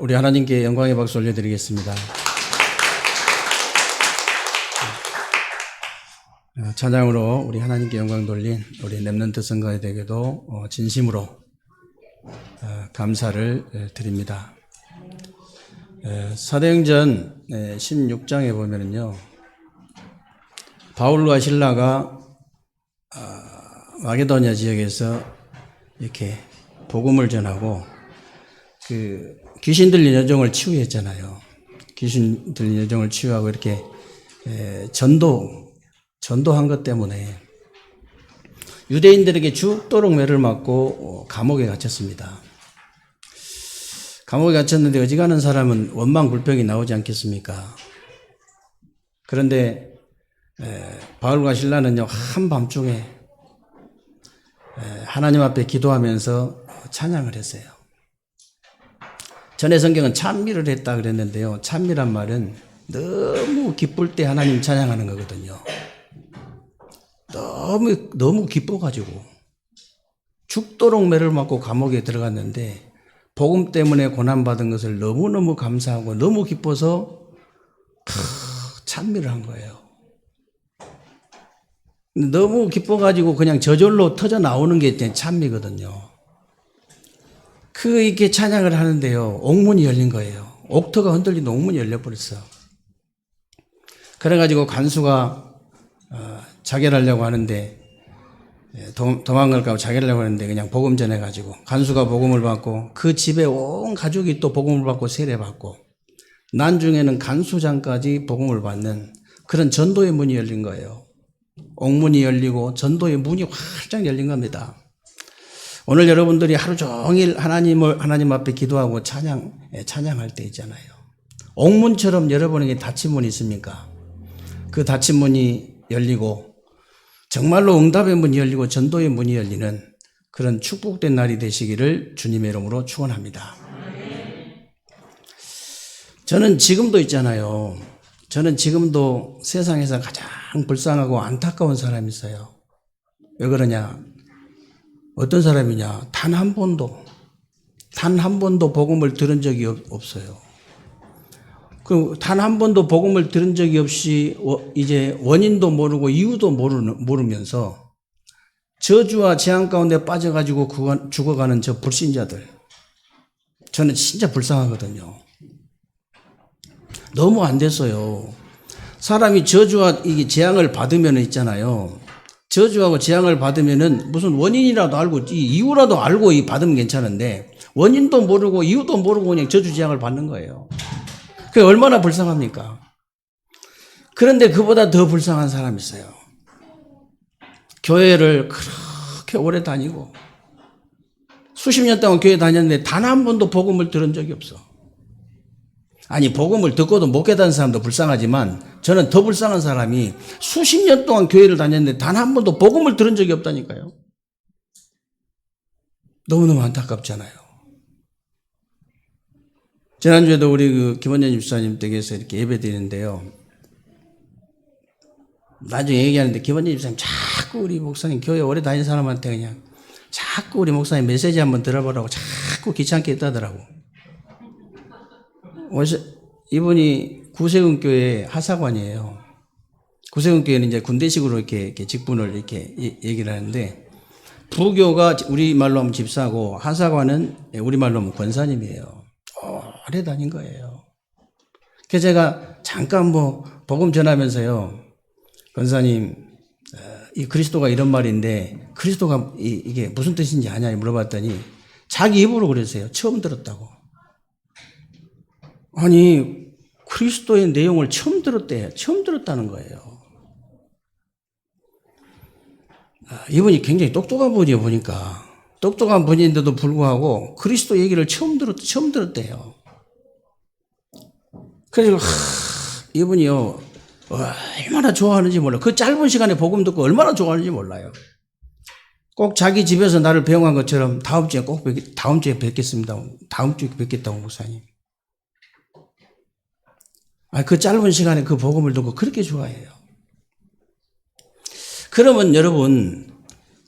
우리 하나님께 영광의 박수 올려드리겠습니다. 찬양으로 우리 하나님께 영광 돌린 우리 렘넌트 성가대에게도 진심으로 감사를 드립니다. 사도행전 16장에 보면은요, 바울과 실라가 마게도냐 지역에서 이렇게 복음을 전하고 그 귀신 들린 여종을 치유했잖아요. 귀신 들린 여종을 치유하고 이렇게 전도한 것 때문에 유대인들에게 죽도록 매를 맞고 감옥에 갇혔습니다. 감옥에 갇혔는데 어지간한 사람은 원망불평이 나오지 않겠습니까? 그런데 바울과 실라는요, 한밤중에 하나님 앞에 기도하면서 찬양을 했어요. 전에 성경은 찬미를 했다 그랬는데요, 찬미란 말은 너무 기쁠 때 하나님 찬양하는 거거든요. 너무 기뻐가지고 죽도록 매를 맞고 감옥에 들어갔는데 복음 때문에 고난받은 것을 너무너무 감사하고 너무 기뻐서 찬미를 한 거예요. 너무 기뻐가지고 그냥 저절로 터져 나오는 게 찬미거든요. 이렇게 찬양을 하는데요, 옥문이 열린 거예요. 옥터가 흔들리는 옥문이 열려버렸어. 그래가지고 간수가 자결하려고 하는데, 도망갈까 자결하려고 하는데 그냥 복음 전해가지고 간수가 복음을 받고 그 집에 온 가족이 또 복음을 받고 세례받고 나중에는 간수장까지 복음을 받는 그런 전도의 문이 열린 거예요. 옥문이 열리고 전도의 문이 활짝 열린 겁니다. 오늘 여러분들이 하루 종일 하나님 앞에 기도하고 찬양할 때 있잖아요. 옥문처럼 여러분에게 닫힌 문이 있습니까? 그 닫힌 문이 열리고 정말로 응답의 문이 열리고 전도의 문이 열리는 그런 축복된 날이 되시기를 주님의 이름으로 축원합니다. 저는 지금도 있잖아요. 저는 지금도 세상에서 가장 불쌍하고 안타까운 사람이 있어요. 왜 그러냐? 어떤 사람이냐? 단 한 번도 복음을 들은 적이 없어요. 단 한 번도 복음을 들은 적이 없이 이제 원인도 모르고 이유도 모르면서 저주와 재앙 가운데 빠져가지고 죽어가는 저 불신자들, 저는 진짜 불쌍하거든요. 너무 안 됐어요. 사람이 저주와 이 재앙을 받으면 있잖아요. 저주하고 재앙을 받으면은 무슨 원인이라도 알고 이유라도 알고 받으면 괜찮은데 원인도 모르고 이유도 모르고 그냥 저주 재앙을 받는 거예요. 그게 얼마나 불쌍합니까? 그런데 그보다 더 불쌍한 사람이 있어요. 교회를 그렇게 오래 다니고 수십 년 동안 교회 다녔는데 단 한 번도 복음을 들은 적이 없어. 아니, 복음을 듣고도 못 깨닫는 사람도 불쌍하지만 저는 더 불쌍한 사람이 수십 년 동안 교회를 다녔는데 단 한 번도 복음을 들은 적이 없다니까요. 너무너무 안타깝잖아요. 지난주에도 우리 김원년 집사님 댁에서 이렇게 예배 드리는데요, 나중에 얘기하는데 김원년 집사님 자꾸 우리 목사님 교회 오래 다닌 사람한테 그냥 자꾸 우리 목사님 메시지 한번 들어보라고 자꾸 귀찮게 했다더라고. 이분이 구세군교회 하사관이에요. 구세군교회는 이제 군대식으로 이렇게 직분을 이렇게 얘기를 하는데, 부교가 우리말로 하면 집사고 하사관은 우리말로 하면 권사님이에요. 오래 다닌 거예요. 그래서 제가 잠깐 복음 전하면서요, 권사님, 이 그리스도가 이런 말인데 그리스도가 이게 무슨 뜻인지 아냐 물어봤더니 자기 입으로 그랬어요. 처음 들었다고. 아니, 그리스도의 내용을 처음 들었대요. 처음 들었다는 거예요. 이분이 굉장히 똑똑한 분이에요, 보니까. 똑똑한 분인데도 불구하고 그리스도 얘기를 처음 들었대요. 그래서 이분이요, 얼마나 좋아하는지 몰라요. 그 짧은 시간에 복음 듣고 얼마나 좋아하는지 몰라요. 꼭 자기 집에서 나를 배웅한 것처럼 다음 주에 뵙겠습니다. 다음 주에 뵙겠다고, 목사님. 그 짧은 시간에 그 복음을 듣고 그렇게 좋아해요. 그러면 여러분,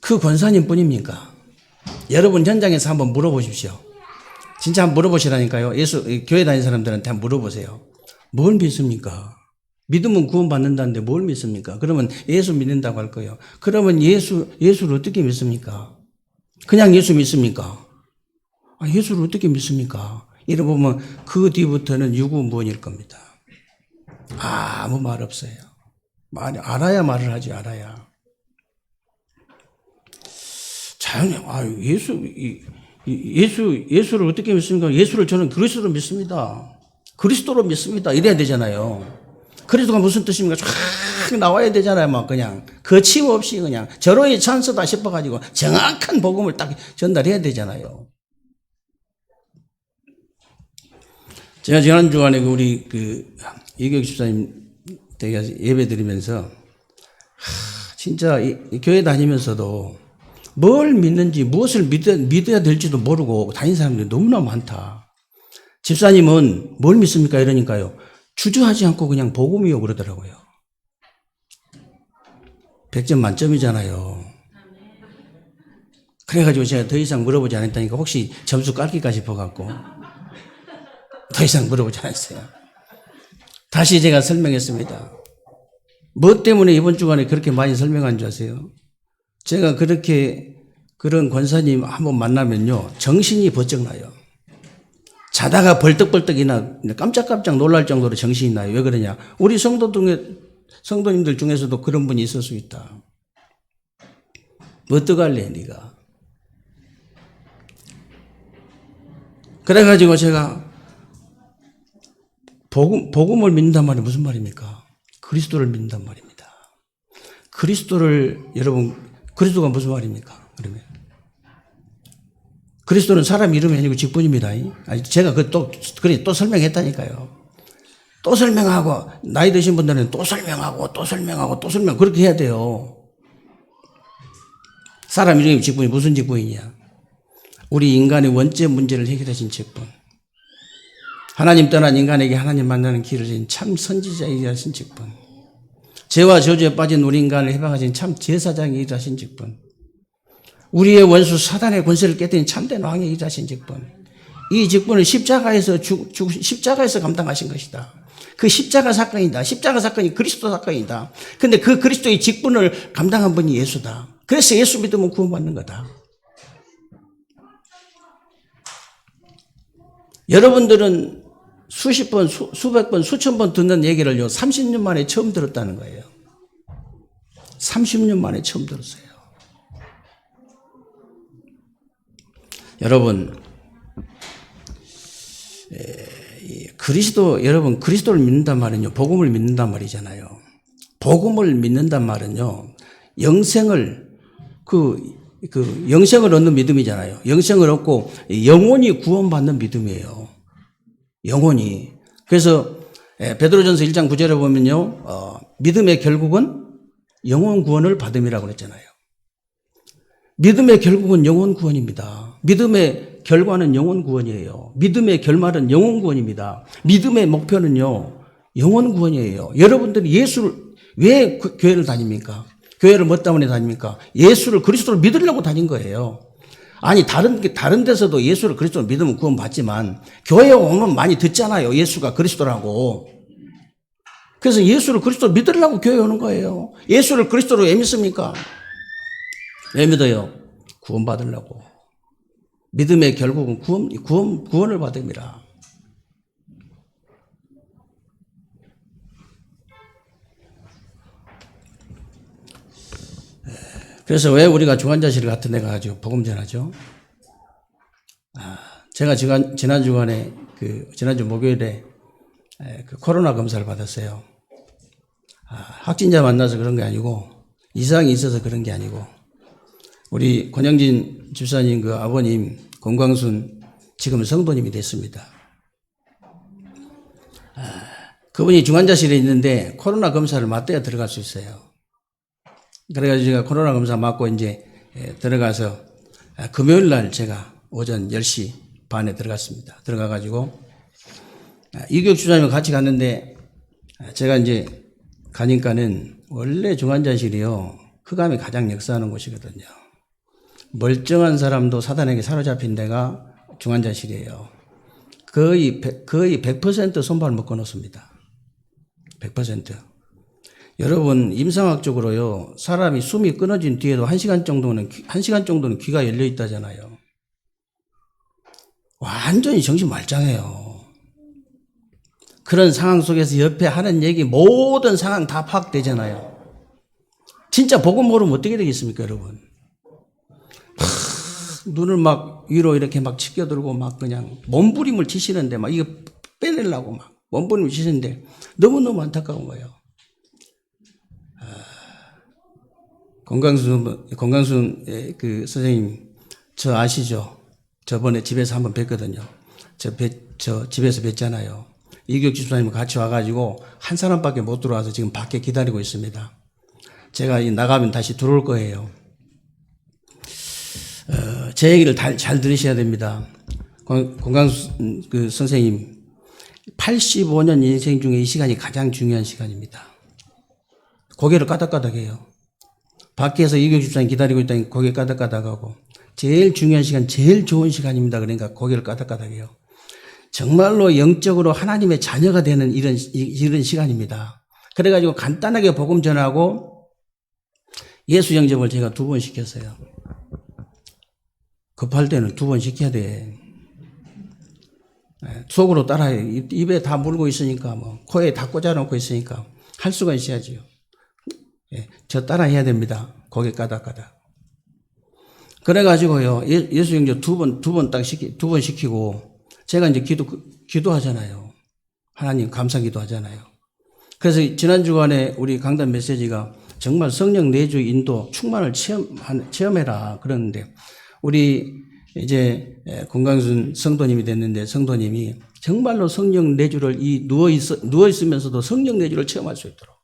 그 권사님 뿐입니까? 여러분 현장에서 한번 물어보십시오. 진짜 한번 물어보시라니까요. 교회 다니는 사람들한테 한번 물어보세요. 뭘 믿습니까? 믿으면 구원받는다는데 뭘 믿습니까? 그러면 예수 믿는다고 할 거예요. 그러면 예수를 어떻게 믿습니까? 그냥 예수 믿습니까? 예수를 어떻게 믿습니까? 이러보면 그 뒤부터는 유구무원일 겁니다. 아무 말 없어요. 알아야 말을 하지, 알아야. 자연히, 예수를 어떻게 믿습니까? 예수를 저는 그리스도로 믿습니다. 그리스도로 믿습니다. 이래야 되잖아요. 그리스도가 무슨 뜻입니까? 쫙 나와야 되잖아요. 막 그냥 거침없이 그냥 절호의 찬스다 싶어가지고 정확한 복음을 딱 전달해야 되잖아요. 제가 지난 주간에 우리 이경 집사님 댁에 예배 드리면서 진짜 교회 다니면서도 뭘 믿는지 무엇을 믿어야 될지도 모르고 다니는 사람들이 너무나 많다. 집사님은 뭘 믿습니까? 이러니까요. 주저하지 않고 그냥 복음이요 그러더라고요. 100점 만점이잖아요. 그래가지고 제가 더 이상 물어보지 않았다니까 혹시 점수 깔기까 싶어갖고 더 이상 물어보지 않았어요. 다시 제가 설명했습니다. 뭐 때문에 이번 주간에 그렇게 많이 설명한 줄 아세요? 제가 그런 권사님 한번 만나면요 정신이 번쩍 나요. 자다가 벌떡벌떡이나 깜짝깜짝 놀랄 정도로 정신이 나요. 왜 그러냐? 우리 성도님들 중에서도 그런 분이 있을 수 있다. 뭐 어떡할래 네가? 그래가지고 제가 복음을 믿는단 말이 무슨 말입니까? 그리스도를 믿는단 말입니다. 그리스도가 무슨 말입니까? 그러면 그리스도는 사람 이름이 아니고 직분입니다. 제가 또 설명했다니까요. 또 설명하고, 나이 드신 분들은 또 설명하고, 그렇게 해야 돼요. 사람 이름이 직분이 무슨 직분이냐? 우리 인간의 원죄 문제를 해결하신 직분. 하나님 떠난 인간에게 하나님 만나는 길을 진 참 선지자의 일하신 직분. 죄와 저주에 빠진 우리 인간을 해방하신 참 제사장의 일하신 직분. 우리의 원수 사단의 권세를 깨뜨린 참된 왕의 일하신 직분. 이 직분을 십자가에서 감당하신 것이다. 그 십자가 사건이다. 십자가 사건이 그리스도 사건이다. 근데 그 그리스도의 직분을 감당한 분이 예수다. 그래서 예수 믿으면 구원받는 거다. 여러분들은 수십 번, 수백 번, 수천 번 듣는 얘기를요, 30년 만에 처음 들었다는 거예요. 30년 만에 처음 들었어요. 여러분, 여러분, 그리스도를 믿는단 말은요, 복음을 믿는단 말이잖아요. 복음을 믿는단 말은요, 영생을 얻는 믿음이잖아요. 영생을 얻고 영원히 구원받는 믿음이에요. 영원히. 그래서 베드로전서 1장 9절에 보면요, 믿음의 결국은 영원 구원을 받음이라고 그랬잖아요. 믿음의 결국은 영원 구원입니다. 믿음의 결과는 영원 구원이에요. 믿음의 결말은 영원 구원입니다. 믿음의 목표는요, 영원 구원이에요. 여러분들이 왜 교회를 다닙니까? 교회를 뭐 때문에 다닙니까? 예수를, 그리스도를 믿으려고 다닌 거예요. 아니, 다른 데서도 예수를, 그리스도를 믿으면 구원 받지만, 교회에 오면 많이 듣잖아요. 예수가 그리스도라고. 그래서 예수를, 그리스도를 믿으려고 교회에 오는 거예요. 예수를 그리스도로 왜 믿습니까? 왜 믿어요? 구원 받으려고. 믿음의 결국은 구원을 받음이라. 그래서 왜 우리가 중환자실 같은 데 가가지고 복음 전하죠? 제가 지난 주간에 지난주 목요일에 코로나 검사를 받았어요. 확진자 만나서 그런 게 아니고, 이상이 있어서 그런 게 아니고, 우리 권영진 집사님 그 아버님 건광순 지금 성도님이 됐습니다. 그분이 중환자실에 있는데 코로나 검사를 맞대야 들어갈 수 있어요. 그래가지고 제가 코로나 검사 맞고 이제 들어가서 금요일 날 제가 오전 10시 반에 들어갔습니다. 들어가가지고 이교육 주장님과 같이 갔는데 제가 이제 가니까는 원래 중환자실이요, 흑암이 가장 역사하는 곳이거든요. 멀쩡한 사람도 사단에게 사로잡힌 데가 중환자실이에요. 거의 100% 손발 묶어 놓습니다. 100%. 여러분, 임상학적으로요, 사람이 숨이 끊어진 뒤에도 1시간 정도는 귀가 열려 있다잖아요. 완전히 정신 말짱해요. 그런 상황 속에서 옆에 하는 얘기, 모든 상황 다 파악되잖아요. 진짜 복음 모르면 어떻게 되겠습니까, 여러분? 눈을 막 위로 이렇게 막 치켜들고 막 그냥 몸부림을 치시는데 막 이거 빼내려고 막 몸부림을 치시는데 너무너무 안타까운 거예요. 권강순 그 선생님, 저 아시죠? 저번에 집에서 한번 뵀거든요. 저 집에서 뵀잖아요. 이규혁 집사님 같이 와가지고 한 사람밖에 못 들어와서 지금 밖에 기다리고 있습니다. 제가 나가면 다시 들어올 거예요. 제 얘기를 잘 들으셔야 됩니다. 권강순 그 선생님, 85년 인생 중에 이 시간이 가장 중요한 시간입니다. 고개를 까닥까닥해요. 밖에서 이규혁 집사님 기다리고 있다니 고개 까닥까닥하고, 제일 중요한 시간, 제일 좋은 시간입니다. 그러니까 고개를 까닥까닥해요. 정말로 영적으로 하나님의 자녀가 되는 이런 시간입니다. 그래가지고 간단하게 복음 전하고 예수 영접을 제가 2번 시켰어요. 급할 때는 2번 시켜야 돼. 속으로 따라해. 입에 다 물고 있으니까, 코에 다 꽂아놓고 있으니까 할 수가 있어야지요. 저 따라해야 됩니다. 고개 까닥까닥. 그래가지고요, 예수 영접 2번 시키고, 제가 이제 기도하잖아요. 하나님 감사 기도하잖아요. 그래서 지난 주간에 우리 강단 메시지가 정말 성령 내주 인도 충만을 체험해라. 그러는데, 우리 이제 권강순 성도님이 됐는데, 성도님이 정말로 성령 내주를 누워있으면서도 성령 내주를 체험할 수 있도록,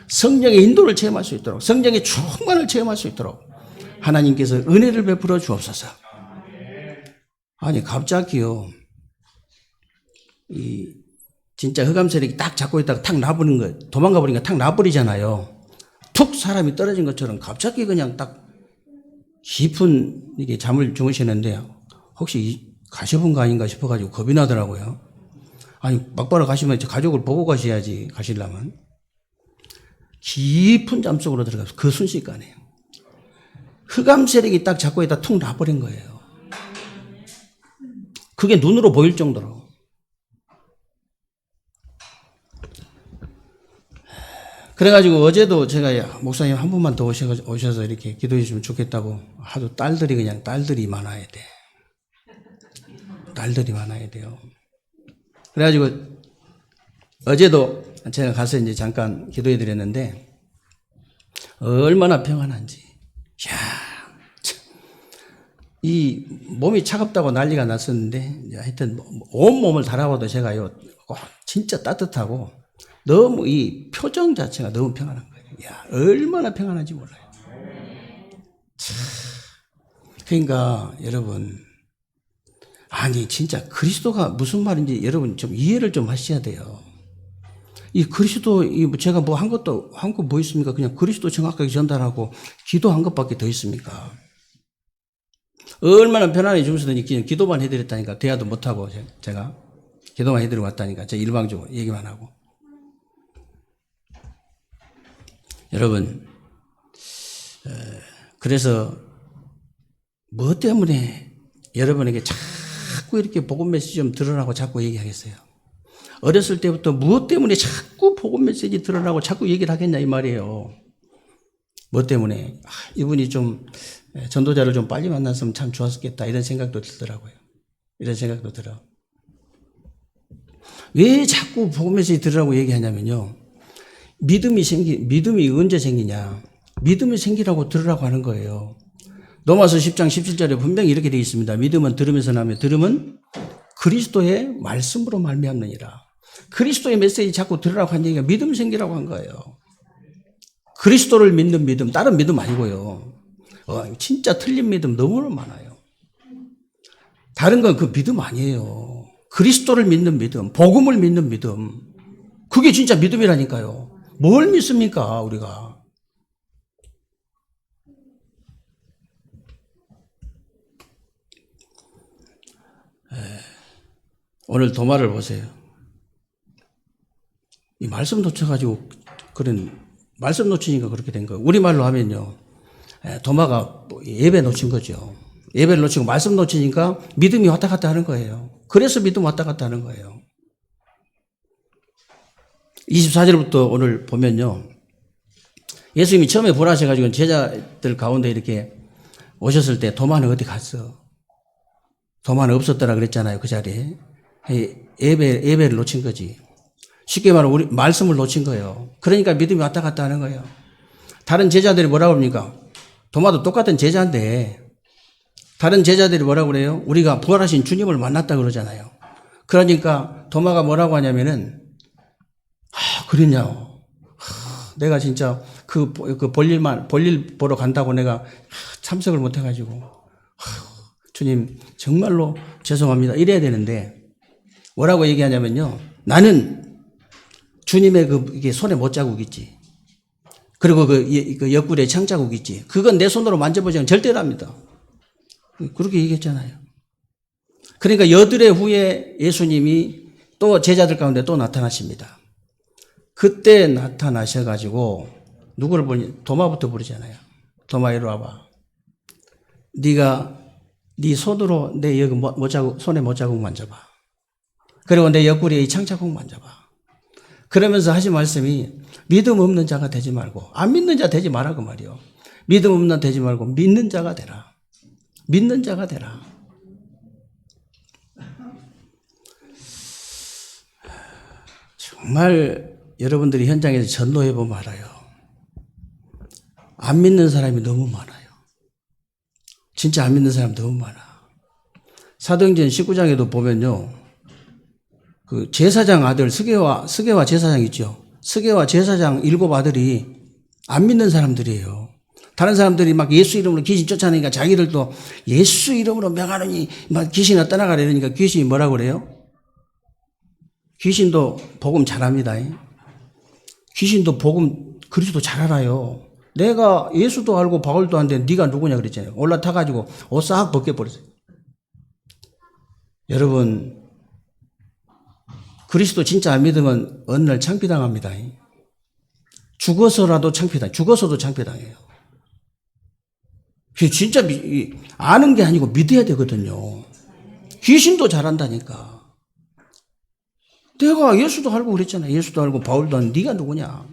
성령의 인도를 체험할 수 있도록, 성령의 충만을 체험할 수 있도록 하나님께서 은혜를 베풀어 주옵소서. 아니, 갑자기요, 진짜 흑암 세력이 딱 잡고 있다가 탁 놔버린 거, 도망가 버리니까 탁 놔버리잖아요. 툭 사람이 떨어진 것처럼 갑자기 그냥 딱 깊은 이게 잠을 주무시는데, 혹시 가셔본 거 아닌가 싶어가지고 겁이 나더라고요. 아니, 막바로 가시면 가족을 보고 가셔야지, 가시려면. 깊은 잠 속으로 들어가서 그 순식간에 흑암 세력이 딱 잡고 있다 툭 놔버린 거예요. 그게 눈으로 보일 정도로. 그래가지고 어제도 제가 목사님 한 분만 더 오셔서 이렇게 기도해 주시면 좋겠다고 하도 딸들이 많아야 돼. 딸들이 많아야 돼요. 그래가지고 어제도 제가 가서 이제 잠깐 기도해 드렸는데, 얼마나 평안한지. 이야, 참. 이 몸이 차갑다고 난리가 났었는데, 하여튼 온몸을 달아봐도 제가요, 진짜 따뜻하고, 너무 이 표정 자체가 너무 평안한 거예요. 이야, 얼마나 평안한지 몰라요. 참. 그러니까 여러분, 아니 진짜 그리스도가 무슨 말인지 여러분 좀 이해를 좀 하셔야 돼요. 이 그리스도, 제가 뭐 한 거 뭐 있습니까? 그냥 그리스도 정확하게 전달하고 기도한 것밖에 더 있습니까? 얼마나 편안해 주면서도 그냥 기도만 해드렸다니까. 대화도 못하고 제가 기도만 해드리고 왔다니까. 제가 일방적으로 얘기만 하고. 여러분, 그래서 뭐 때문에 여러분에게 자꾸 이렇게 복음 메시지 좀 들으라고 자꾸 얘기하겠어요? 어렸을 때부터 무엇 때문에 자꾸 복음 메시지 들으라고 자꾸 얘기를 하겠냐 이 말이에요. 뭐 때문에? 이분이 좀 전도자를 좀 빨리 만났으면 참 좋았겠다 이런 생각도 들더라고요. 이런 생각도 들어. 왜 자꾸 복음 메시지 들으라고 얘기하냐면요, 믿음이 언제 생기냐? 믿음이 생기라고 들으라고 하는 거예요. 로마서 10장 17절에 분명히 이렇게 되어 있습니다. 믿음은 들으면서 나며 들음은 그리스도의 말씀으로 말미암느니라. 그리스도의 메시지 자꾸 들으라고 한 얘기가 믿음 생기라고 한 거예요. 그리스도를 믿는 믿음, 다른 믿음 아니고요. 진짜 틀린 믿음 너무나 많아요. 다른 건 그 믿음 아니에요. 그리스도를 믿는 믿음, 복음을 믿는 믿음. 그게 진짜 믿음이라니까요. 뭘 믿습니까, 우리가? 오늘 도마를 보세요. 이 말씀 놓쳐가지고 그런 말씀 놓치니까 그렇게 된 거예요. 우리말로 하면요, 도마가 예배 놓친 거죠. 예배를 놓치고 말씀 놓치니까 믿음이 왔다 갔다 하는 거예요. 그래서 믿음 왔다 갔다 하는 거예요. 24절부터 오늘 보면요, 예수님이 처음에 부활하셔가지고 제자들 가운데 이렇게 오셨을 때 도마는 어디 갔어? 도마는 없었더라 그랬잖아요. 그 자리에. 예배를 놓친 거지. 쉽게 말하면 우리 말씀을 놓친 거예요. 그러니까 믿음이 왔다 갔다 하는 거예요. 다른 제자들이 뭐라고 합니까? 도마도 똑같은 제자인데 다른 제자들이 뭐라고 그래요? 우리가 부활하신 주님을 만났다 그러잖아요. 그러니까 도마가 뭐라고 하냐면은, 그랬냐고. 내가 진짜 그 볼일 보러 간다고 내가 참석을 못 해가지고, 주님 정말로 죄송합니다. 이래야 되는데 뭐라고 얘기하냐면요, 나는 주님의 이게 손에 못자국 있지, 그리고 그 옆구리에 창자국 있지, 그건 내 손으로 만져보지 절대로 합니다. 그렇게 얘기했잖아요. 그러니까 여드레 후에 예수님이 또 제자들 가운데 또 나타나십니다. 그때 나타나셔가지고 누구를 보니? 도마부터 부르잖아요. 도마 이리 와봐. 네가 네 손으로 내 여기 손에 못자국 만져봐. 그리고 내 옆구리에 이 창자국 만져봐. 그러면서 하신 말씀이 믿음 없는 자가 되지 말고, 안 믿는 자 되지 말라고 말이요. 믿음 없는 자 되지 말고 믿는 자가 되라. 믿는 자가 되라. 정말 여러분들이 현장에서 전도해 보면 알아요. 안 믿는 사람이 너무 많아요. 진짜 안 믿는 사람 너무 많아. 사도행전 19장에도 보면요, 그 제사장 아들 스게와 제사장 있죠. 스게와 제사장 7 아들이 안 믿는 사람들이에요. 다른 사람들이 막 예수 이름으로 귀신 쫓아내니까 자기들도 예수 이름으로 명하노니 막 귀신이 떠나가라 이러니까 귀신이 뭐라고 그래요? 귀신도 복음 잘합니다. 귀신도 복음 그리스도 잘 알아요. 내가 예수도 알고 바울도 아는데 네가 누구냐 그랬잖아요. 올라타가지고 옷 싹 벗겨버렸어요. 여러분, 그리스도 진짜 안 믿으면 어느 날 창피당합니다. 죽어서도 창피당해요. 진짜 아는 게 아니고 믿어야 되거든요. 귀신도 잘한다니까. 내가 예수도 알고 그랬잖아요. 예수도 알고 바울도 알고 네가 누구냐.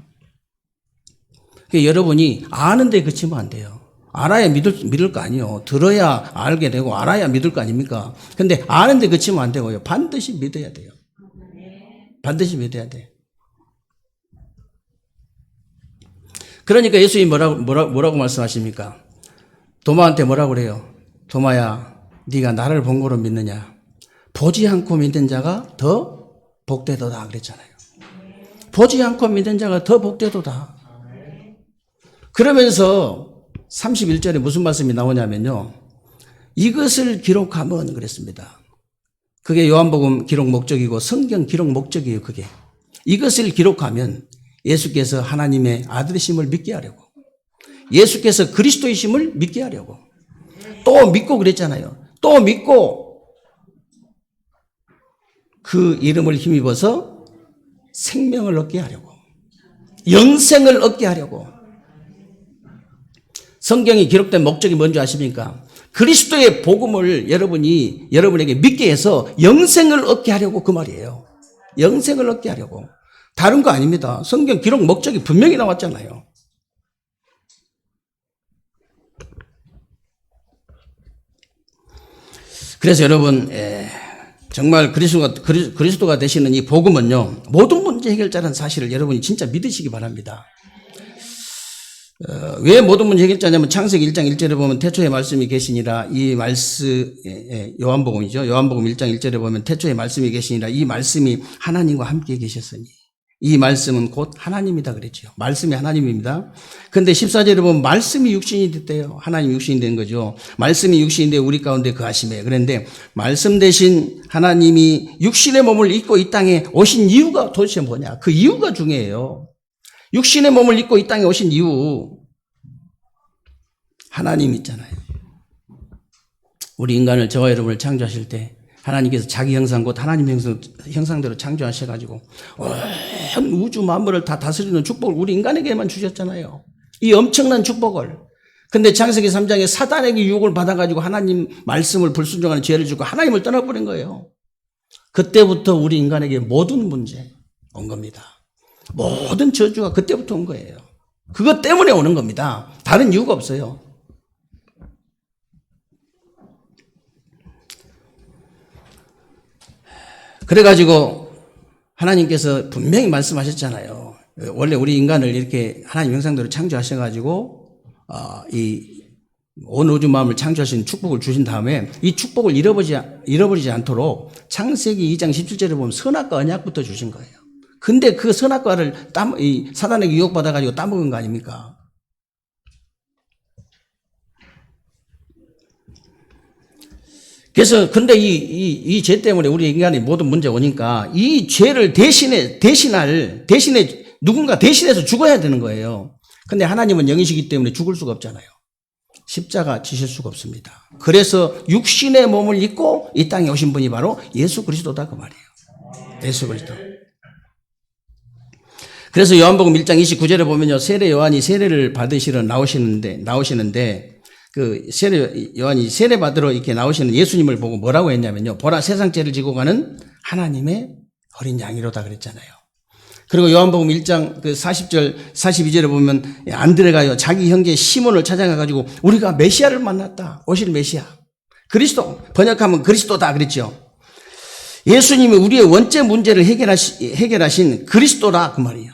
여러분이 아는데 그치면 안 돼요. 알아야 믿을 거 아니에요. 들어야 알게 되고 알아야 믿을 거 아닙니까? 근데 아는데 그치면 안 되고요. 반드시 믿어야 돼요. 반드시 믿어야 돼. 그러니까 예수님이 뭐라고 말씀하십니까? 도마한테 뭐라고 그래요? 도마야, 네가 나를 본 거로 믿느냐? 보지 않고 믿는 자가 더 복되도다 그랬잖아요. 보지 않고 믿는 자가 더 복되도다. 그러면서 31절에 무슨 말씀이 나오냐면요, 이것을 기록하면 그랬습니다. 그게 요한복음 기록 목적이고 성경 기록 목적이에요. 그게 이것을 기록하면 예수께서 하나님의 아들이심을 믿게 하려고, 예수께서 그리스도이심을 믿게 하려고, 또 믿고 그랬잖아요. 또 믿고 그 이름을 힘입어서 생명을 얻게 하려고, 영생을 얻게 하려고. 성경이 기록된 목적이 뭔지 아십니까? 그리스도의 복음을 여러분에게 믿게 해서 영생을 얻게 하려고, 그 말이에요. 영생을 얻게 하려고. 다른 거 아닙니다. 성경 기록 목적이 분명히 나왔잖아요. 그래서 여러분, 정말 그리스도가 되시는 이 복음은요, 모든 문제 해결자라는 사실을 여러분이 진짜 믿으시기 바랍니다. 왜 모든 문제 해결자냐면 창세기 1장 1절에 보면 태초에 말씀이 계시니라, 이 말씀, 요한복음이죠. 요한복음 1장 1절에 보면 태초에 말씀이 계시니라, 이 말씀이 하나님과 함께 계셨으니, 이 말씀은 곧 하나님이다 그랬죠. 말씀이 하나님입니다. 근데 14절에 보면 말씀이 육신이 됐대요. 하나님 육신이 된 거죠. 말씀이 육신인데 우리 가운데 거하시매. 그런데 말씀 대신 하나님이 육신의 몸을 입고 이 땅에 오신 이유가 도대체 뭐냐? 그 이유가 중요해요. 육신의 몸을 입고 이 땅에 오신 이유, 하나님 있잖아요. 우리 인간을, 저와 여러분을 창조하실 때 하나님께서 자기 형상 곧 하나님 형상대로 창조하셔가지고 온 우주 만물을 다 다스리는 축복을 우리 인간에게만 주셨잖아요. 이 엄청난 축복을. 근데 창세기 3장에 사단에게 유혹을 받아가지고 하나님 말씀을 불순종하는 죄를 짓고 하나님을 떠나버린 거예요. 그때부터 우리 인간에게 모든 문제 온 겁니다. 모든 저주가 그때부터 온 거예요. 그것 때문에 오는 겁니다. 다른 이유가 없어요. 그래가지고 하나님께서 분명히 말씀하셨잖아요. 원래 우리 인간을 이렇게 하나님 형상대로 창조하셔가지고 이 온 우주 마음을 창조하신 축복을 주신 다음에 이 축복을 잃어버리지 않도록 창세기 2장 17절에 보면 선악과 언약부터 주신 거예요. 근데 그 선악과를 이 사단에게 유혹받아가지고 따먹은 거 아닙니까? 그래서 근데 이 죄 때문에 우리 인간이 모든 문제가 오니까 이 죄를 대신에 누군가 대신해서 죽어야 되는 거예요. 근데 하나님은 영이시기 때문에 죽을 수가 없잖아요. 십자가 지실 수가 없습니다. 그래서 육신의 몸을 입고 이 땅에 오신 분이 바로 예수 그리스도다 그 말이에요. 예수 그리스도. 그래서 요한복음 1장 29절에 보면요. 세례 요한이 세례를 받으시러 나오시는데 그 요한이 세례 받으러 이렇게 나오시는 예수님을 보고 뭐라고 했냐면요. 보라 세상 죄를 지고 가는 하나님의 어린 양이로다 그랬잖아요. 그리고 요한복음 1장 그 40절 42절에 보면 안드레가요. 자기 형제 시몬을 찾아가가지고 우리가 메시아를 만났다. 오실 메시아. 그리스도. 번역하면 그리스도다 그랬죠. 예수님이 우리의 원죄 문제를 해결하신 그리스도다 그 말이에요.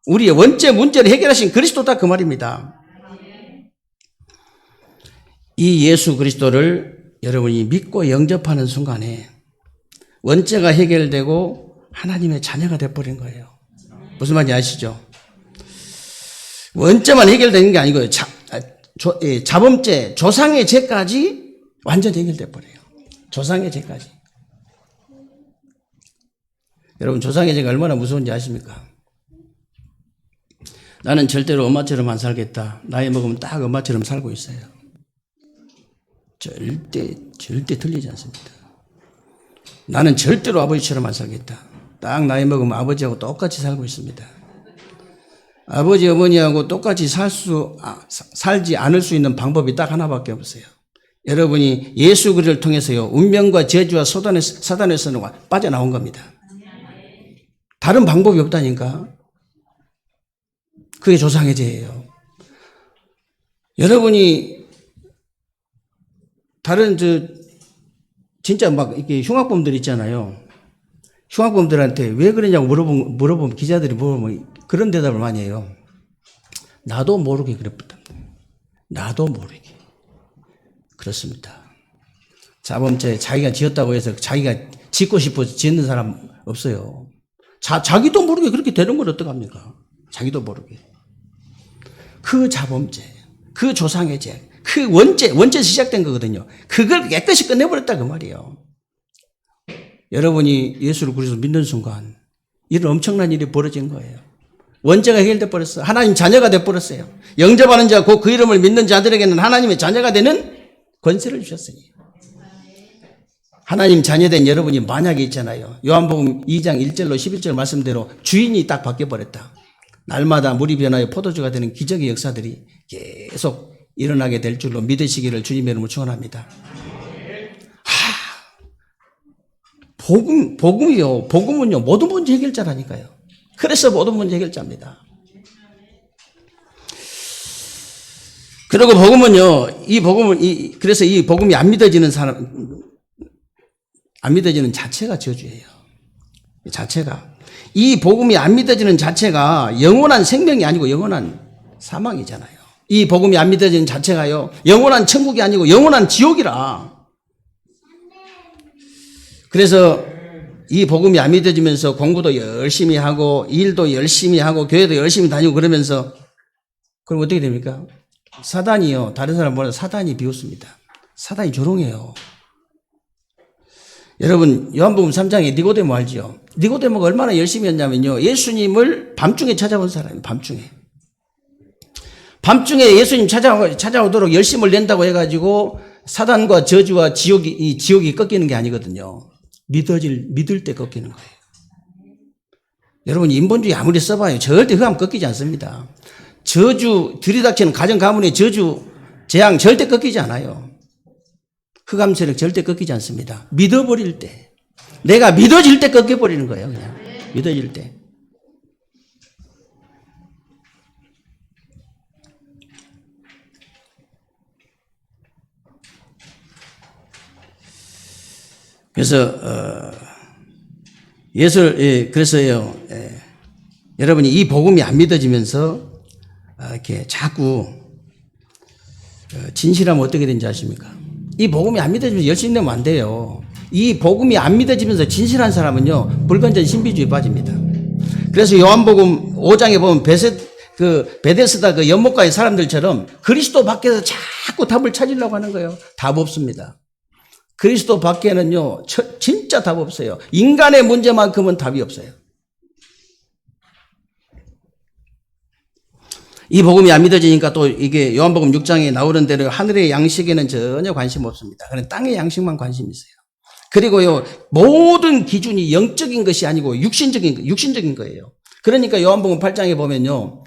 우리의 원죄 문제를 해결하신 그리스도다 그 말입니다. 이 예수 그리스도를 여러분이 믿고 영접하는 순간에 원죄가 해결되고 하나님의 자녀가 되어버린 거예요. 무슨 말인지 아시죠? 원죄만 해결되는 게 아니고요. 자범죄, 조상의 죄까지 완전히 해결돼버려요. 조상의 죄까지. 여러분 조상의 죄가 얼마나 무서운지 아십니까? 나는 절대로 엄마처럼 안 살겠다. 나이 먹으면 딱 엄마처럼 살고 있어요. 절대 틀리지 않습니다. 나는 절대로 아버지처럼 안 살겠다. 딱 나이 먹으면 아버지하고 똑같이 살고 있습니다. 아버지 어머니하고 똑같이 살지 않을 수 있는 방법이 딱 하나밖에 없어요. 여러분이 예수 그리스도를 통해서요. 운명과 저주와 사단에서는 빠져나온 겁니다. 다른 방법이 없다니까. 그게 조상의 죄예요. 여러분이 다른 진짜 막 이렇게 흉악범들 있잖아요. 흉악범들한테 왜 그러냐고 물어보면 기자들이 물어보면 그런 대답을 많이 해요. 나도 모르게 그랬다. 나도 모르게. 그렇습니다. 자범죄 자기가 지었다고 해서 자기가 짓고 싶어서 짓는 사람 없어요. 자기도 모르게 그렇게 되는 걸 어떡합니까? 자기도 모르게. 그 자범죄, 그 조상의 죄, 그 원죄에서 시작된 거거든요. 그걸 깨끗이 끝내버렸다 그 말이에요. 여러분이 예수를 그리스도 믿는 순간 이런 엄청난 일이 벌어진 거예요. 원죄가 해결돼 버렸어요. 하나님 자녀가 돼 버렸어요. 영접하는 자, 그 이름을 믿는 자들에게는 하나님의 자녀가 되는 권세를 주셨으니. 하나님 자녀된 여러분이 만약에 있잖아요. 요한복음 2장 1절로 11절 말씀대로 주인이 딱 바뀌어버렸다. 날마다 물이 변하여 포도주가 되는 기적의 역사들이 계속 일어나게 될 줄로 믿으시기를 주님의 이름으로 축원합니다. 복음은요, 모든 문제 해결자라니까요. 그래서 모든 문제 해결자입니다. 그리고 복음은요, 그래서 이 복음이 안 믿어지는 자체가 저주예요. 자체가. 이 복음이 안 믿어지는 자체가 영원한 생명이 아니고 영원한 사망이잖아요. 이 복음이 안 믿어지는 자체가요, 영원한 천국이 아니고 영원한 지옥이라. 그래서 이 복음이 안 믿어지면서 공부도 열심히 하고 일도 열심히 하고 교회도 열심히 다니고 그러면서 그럼 어떻게 됩니까? 사단이요. 다른 사람보다 사단이 비웃습니다. 사단이 조롱해요. 여러분 요한복음 3장에 니고데모 알지요? 니고데모가 얼마나 열심히 했냐면요. 예수님을 밤중에 찾아온 사람이에요. 밤중에 예수님 찾아오도록 열심을 낸다고 해가지고 사단과 저주와 지옥이 꺾이는 게 아니거든요. 믿을 때 꺾이는 거예요. 여러분, 인본주의 아무리 써봐요. 절대 흑암 꺾이지 않습니다. 저주, 들이닥치는 가정 가문의 저주, 재앙 절대 꺾이지 않아요. 흑암 세력 절대 꺾이지 않습니다. 믿어버릴 때. 내가 믿어질 때 꺾여버리는 거예요, 그냥. 믿어질 때. 그래서, 그래서요, 여러분이 이 복음이 안 믿어지면서, 이렇게 자꾸, 진실하면 어떻게 되는지 아십니까? 이 복음이 안 믿어지면서 열심히 내면 안 돼요. 이 복음이 안 믿어지면서 진실한 사람은요, 불건전 신비주의에 빠집니다. 그래서 요한복음 5장에 보면 베데스다 그 연못가의 사람들처럼 그리스도 밖에서 자꾸 답을 찾으려고 하는 거예요. 답 없습니다. 그리스도 밖에는요, 진짜 답 없어요. 인간의 문제만큼은 답이 없어요. 이 복음이 안 믿어지니까 또 이게 요한복음 6장에 나오는 대로 하늘의 양식에는 전혀 관심 없습니다. 그냥 땅의 양식만 관심이 있어요. 그리고요, 모든 기준이 영적인 것이 아니고 육신적인 거예요. 그러니까 요한복음 8장에 보면요,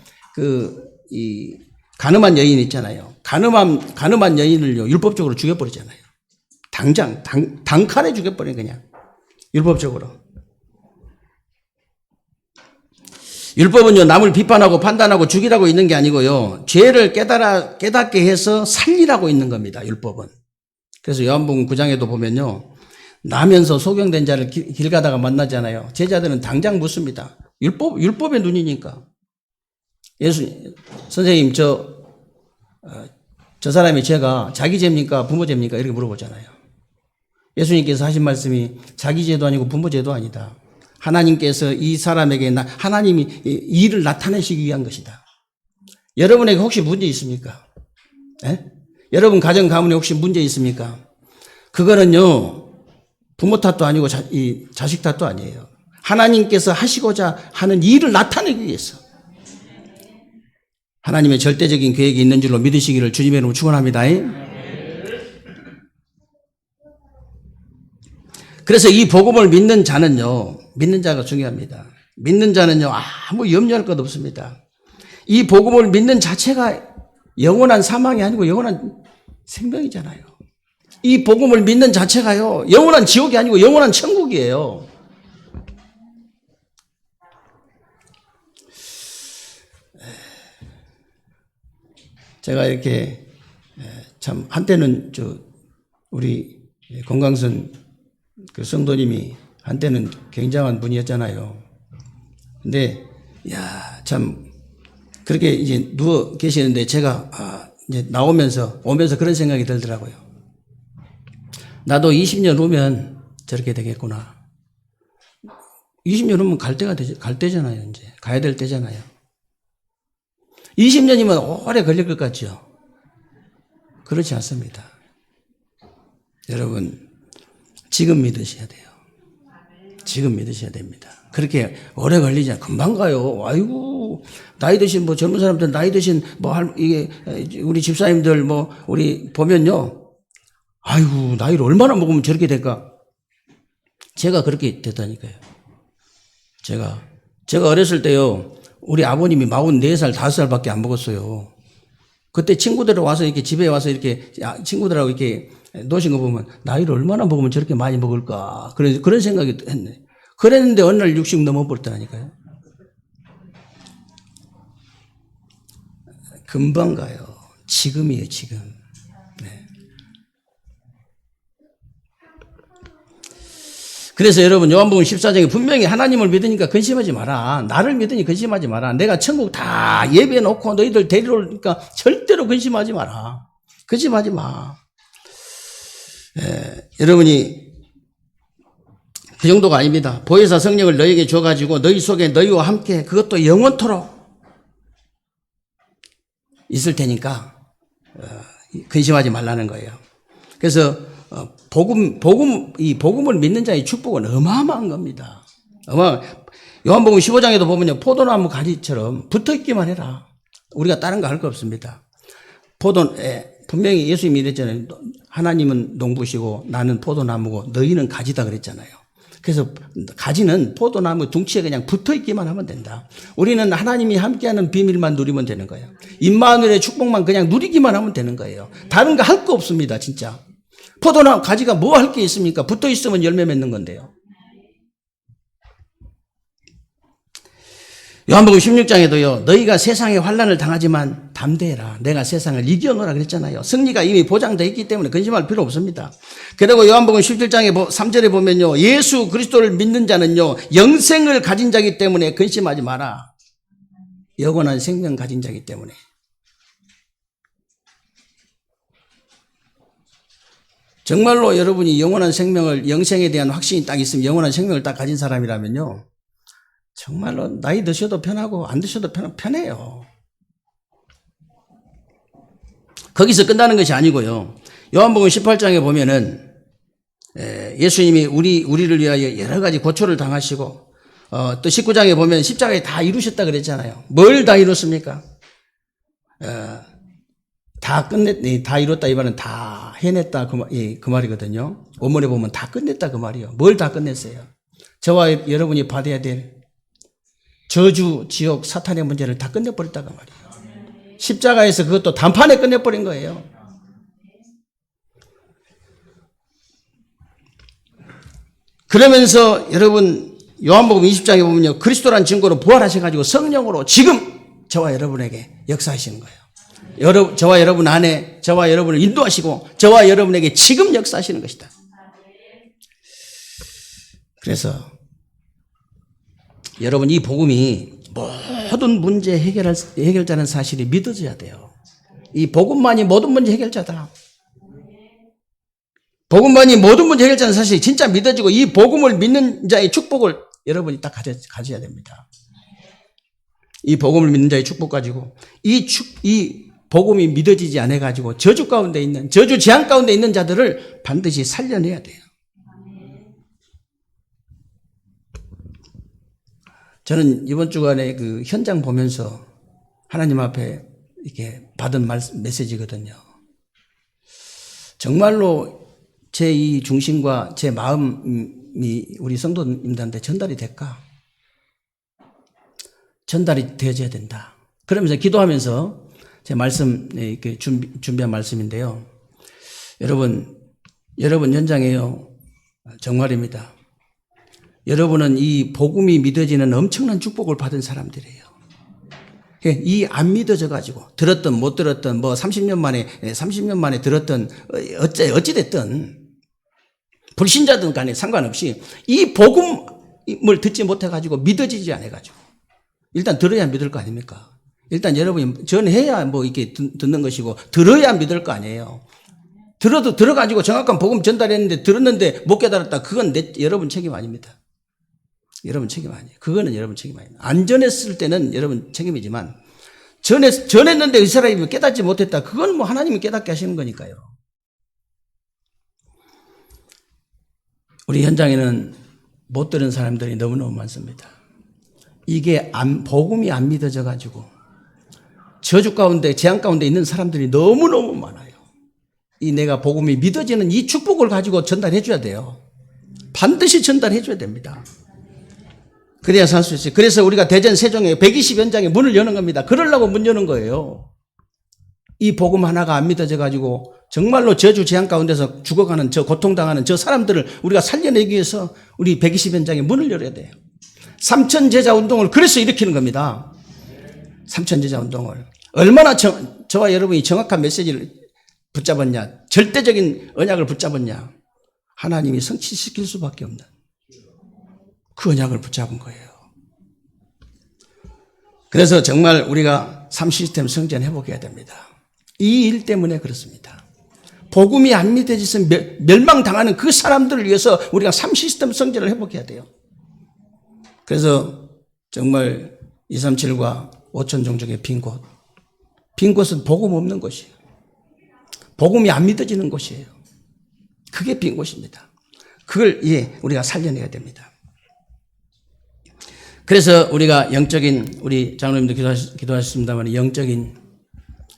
가늠한 여인 있잖아요. 가늠한 여인을요, 율법적으로 죽여버리잖아요. 단칼에 죽여버린 그냥. 율법적으로. 율법은요, 남을 비판하고 판단하고 죽이라고 있는 게 아니고요, 죄를 깨닫게 해서 살리라고 있는 겁니다, 율법은. 그래서 요한복음 9장에도 보면요, 나면서 소경된 자를 길 가다가 만나잖아요. 제자들은 당장 묻습니다. 율법의 눈이니까. 선생님, 저 사람의 죄가 자기 죄입니까? 부모 죄입니까? 이렇게 물어보잖아요. 예수님께서 하신 말씀이 자기 죄도 아니고 부모 죄도 아니다. 하나님께서 이 사람에게 하나님이 이 일을 나타내시기 위한 것이다. 여러분에게 혹시 문제 있습니까? 여러분 가정 가문에 혹시 문제 있습니까? 그거는요, 부모 탓도 아니고 자식 탓도 아니에요. 하나님께서 하시고자 하는 일을 나타내기 위해서. 하나님의 절대적인 계획이 있는 줄로 믿으시기를 주님의 이름으로 축원합니다. 그래서 이 복음을 믿는 자가 중요합니다. 믿는 자는요, 아무 염려할 것 없습니다. 이 복음을 믿는 자체가 영원한 사망이 아니고 영원한 생명이잖아요. 이 복음을 믿는 자체가요, 영원한 지옥이 아니고 영원한 천국이에요. 제가 이렇게 참 한때는 우리 건강선 그 성도님이 한때는 굉장한 분이었잖아요. 근데 참 그렇게 이제 누워 계시는데 제가 이제 오면서 그런 생각이 들더라고요. 나도 20년 후면 저렇게 되겠구나. 20년 후면 갈 때잖아요. 이제 가야 될 때잖아요. 20년이면 오래 걸릴 것 같죠? 그렇지 않습니다. 여러분, 지금 믿으셔야 돼요. 지금 믿으셔야 됩니다. 그렇게 오래 걸리지 않아요. 금방 가요. 아이고, 나이 드신 젊은 사람들, 나이 드신 이게 우리 집사님들 우리 보면요. 아이고, 나이를 얼마나 먹으면 저렇게 될까? 제가 그렇게 됐다니까요. 제가 어렸을 때요, 우리 아버님이 44살, 5살밖에 안 먹었어요. 그때 친구들 와서 이렇게 집에 와서 이렇게 친구들하고 이렇게 노신 거 보면 나이를 얼마나 먹으면 저렇게 많이 먹을까? 그런 생각이 했네. 그랬는데 어느 날 60 넘어버렸다니까요. 금방 가요. 지금이에요, 지금. 네. 그래서 여러분, 요한복음 14장에 분명히 하나님을 믿으니까 근심하지 마라. 나를 믿으니 근심하지 마라. 내가 천국 다 예비해 놓고 너희들 데리러 오니까 절대로 근심하지 마라. 근심하지 마. 여러분이 그 정도가 아닙니다. 보혜사 성령을 너희에게 줘가지고 너희 속에 너희와 함께 그것도 영원토록 있을 테니까 근심하지 말라는 거예요. 그래서 이 복음을 믿는 자의 축복은 어마어마한 겁니다. 요한복음 15장에도 보면요, 포도나무 가지처럼 붙어 있기만 해라. 우리가 다른 거 할 거 없습니다. 분명히 예수님이 이랬잖아요. 하나님은 농부시고 나는 포도나무고 너희는 가지다 그랬잖아요. 그래서 가지는 포도나무 둥치에 그냥 붙어있기만 하면 된다. 우리는 하나님이 함께하는 비밀만 누리면 되는 거예요. 임마누엘의 축복만 그냥 누리기만 하면 되는 거예요. 다른 거 할 거 없습니다, 진짜. 포도나무 가지가 뭐 할 게 있습니까? 붙어있으면 열매 맺는 건데요. 요한복음 16장에도요. 너희가 세상에 환난을 당하지만 담대해라. 내가 세상을 이겨놓으라 그랬잖아요. 승리가 이미 보장되어 있기 때문에 근심할 필요 없습니다. 그리고 요한복음 17장에 3절에 보면요. 예수 그리스도를 믿는 자는요. 영생을 가진 자이기 때문에 근심하지 마라. 영원한 생명 가진 자이기 때문에. 정말로 여러분이 영원한 생명을, 영생에 대한 확신이 딱 있으면 영원한 생명을 딱 가진 사람이라면요. 정말로 나이 드셔도 편하고 안 드셔도 편해요. 거기서 끝나는 것이 아니고요. 요한복음 18장에 보면은 예수님이 우리를 위하여 여러 가지 고초를 당하시고 또 19장에 보면 십자가에 다 이루셨다 그랬잖아요. 뭘 다 이뤘습니까? 다 이뤘다 이 말은 다 해냈다 그 말이거든요. 원문에 보면 다 끝냈다 그 말이에요. 뭘 다 끝냈어요? 저와 여러분이 받아야 될 저주, 지옥, 사탄의 문제를 다 끝내버렸다고 말이에요. 십자가에서 그것도 단판에 끝내버린 거예요. 그러면서 여러분 요한복음 20장에 보면요. 그리스도란 증거로 부활하셔가지고 성령으로 지금 저와 여러분에게 역사하시는 거예요. 저와 여러분 안에 저와 여러분을 인도하시고 저와 여러분에게 지금 역사하시는 것이다. 그래서 여러분 이 복음이 모든 문제 해결자는 사실이 믿어져야 돼요. 이 복음만이 모든 문제 해결자다. 복음만이 모든 문제 해결자는 사실이 진짜 믿어지고 이 복음을 믿는 자의 축복을 여러분이 딱 가져야 됩니다. 이 복음을 믿는 자의 축복 가지고 이 복음이 믿어지지 않아 가지고 저주 가운데 있는 저주 재앙 가운데 있는 자들을 반드시 살려내야 돼요. 저는 이번 주간에 그 현장 보면서 하나님 앞에 이렇게 받은 메시지거든요. 정말로 제 이 중심과 제 마음이 우리 성도님들한테 전달이 될까? 전달이 되어져야 된다. 그러면서 기도하면서 제 말씀, 이렇게 준비한 말씀인데요. 여러분 현장에요. 정말입니다. 여러분은 이 복음이 믿어지는 엄청난 축복을 받은 사람들이에요. 이 안 믿어져 가지고 들었던 못 들었던 30년 만에 들었던 어찌됐든 불신자든 간에 상관없이 이 복음을 듣지 못해 가지고 믿어지지 않아 가지고 일단 들어야 믿을 거 아닙니까? 일단 여러분이 전해야 이렇게 듣는 것이고 들어야 믿을 거 아니에요. 들어가지고 정확한 복음 전달했는데 들었는데 못 깨달았다. 그건 여러분 책임 아닙니다. 여러분 책임 아니에요. 그거는 여러분 책임 아닙니다. 안 전했을 때는 여러분 책임이지만 전했는데 이 사람이 깨닫지 못했다. 그건 하나님이 깨닫게 하시는 거니까요. 우리 현장에는 못 들은 사람들이 너무너무 많습니다. 이게 복음이 안 믿어져 가지고 저주 가운데 재앙 가운데 있는 사람들이 너무너무 많아요. 내가 복음이 믿어지는 이 축복을 가지고 전달해 줘야 돼요. 반드시 전달해 줘야 됩니다. 그래야 살 수 있어요. 그래서 우리가 대전 세종에 120연장에 문을 여는 겁니다. 그러려고 문 여는 거예요. 이 복음 하나가 안 믿어져 가지고 정말로 저주 재앙 가운데서 죽어가는 고통당하는 저 사람들을 우리가 살려내기 위해서 우리 120연장에 문을 열어야 돼요. 삼천제자 운동을 그래서 일으키는 겁니다. 삼천제자 운동을. 얼마나 저와 여러분이 정확한 메시지를 붙잡았냐, 절대적인 언약을 붙잡았냐, 하나님이 성취시킬 수밖에 없는 그 언약을 붙잡은 거예요. 그래서 정말 우리가 삶 시스템 성전 회복해야 됩니다. 이 일 때문에 그렇습니다. 복음이 안 믿어져서 멸망당하는 그 사람들을 위해서 우리가 삶 시스템 성전을 회복해야 돼요. 그래서 정말 237과 5천 종족의 빈 곳은 복음 없는 곳이에요. 복음이 안 믿어지는 곳이에요. 그게 빈 곳입니다. 그걸 우리가 살려내야 됩니다. 그래서 우리가 우리 장로님도 기도하셨습니다만 영적인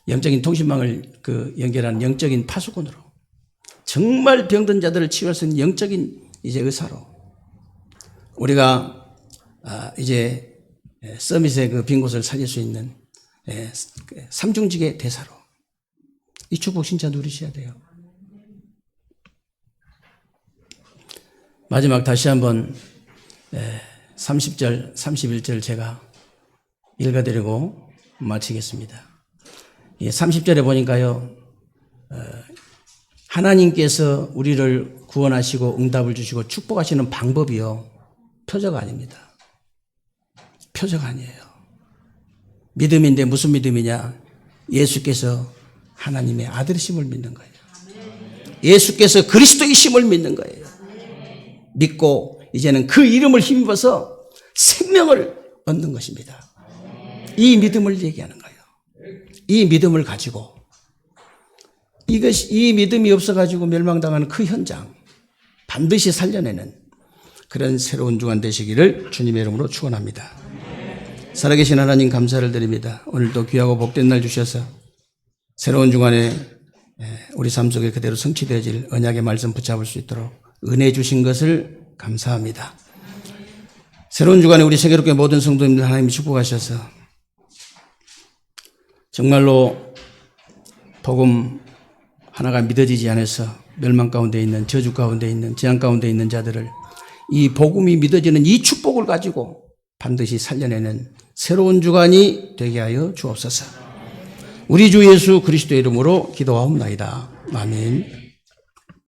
영적인 통신망을 연결하는 영적인 파수꾼으로, 정말 병든 자들을 치유할 수 있는 영적인 이제 의사로, 우리가 이제 서밋의 그 빈 곳을 살릴 수 있는 삼중직의 대사로, 이 축복 진짜 누리셔야 돼요. 마지막 다시 한번 30절, 31절 제가 읽어드리고 마치겠습니다. 30절에 보니까요, 하나님께서 우리를 구원하시고 응답을 주시고 축복하시는 방법이요, 표적 아닙니다. 표적 아니에요. 믿음인데 무슨 믿음이냐? 예수께서 하나님의 아들이심을 믿는 거예요. 예수께서 그리스도이심을 믿는 거예요. 믿고 이제는 그 이름을 힘입어서 생명을 얻는 것입니다. 이 믿음을 얘기하는 거예요. 이 믿음을 가지고, 이 믿음이 없어가지고 멸망당하는 그 현장 반드시 살려내는 그런 새로운 주간 되시기를 주님의 이름으로 축원합니다. 살아계신 하나님 감사를 드립니다. 오늘도 귀하고 복된 날 주셔서 새로운 주간에 우리 삶 속에 그대로 성취되어질 언약의 말씀 붙잡을 수 있도록 은혜 주신 것을 감사합니다. 새로운 주간에 우리 세계롭게 모든 성도님들 하나님이 축복하셔서 정말로 복음 하나가 믿어지지 않아서 멸망 가운데 있는, 저주 가운데 있는, 재앙 가운데 있는 자들을 이 복음이 믿어지는 이 축복을 가지고 반드시 살려내는 새로운 주간이 되게 하여 주옵소서. 우리 주 예수 그리스도의 이름으로 기도하옵나이다. 아멘.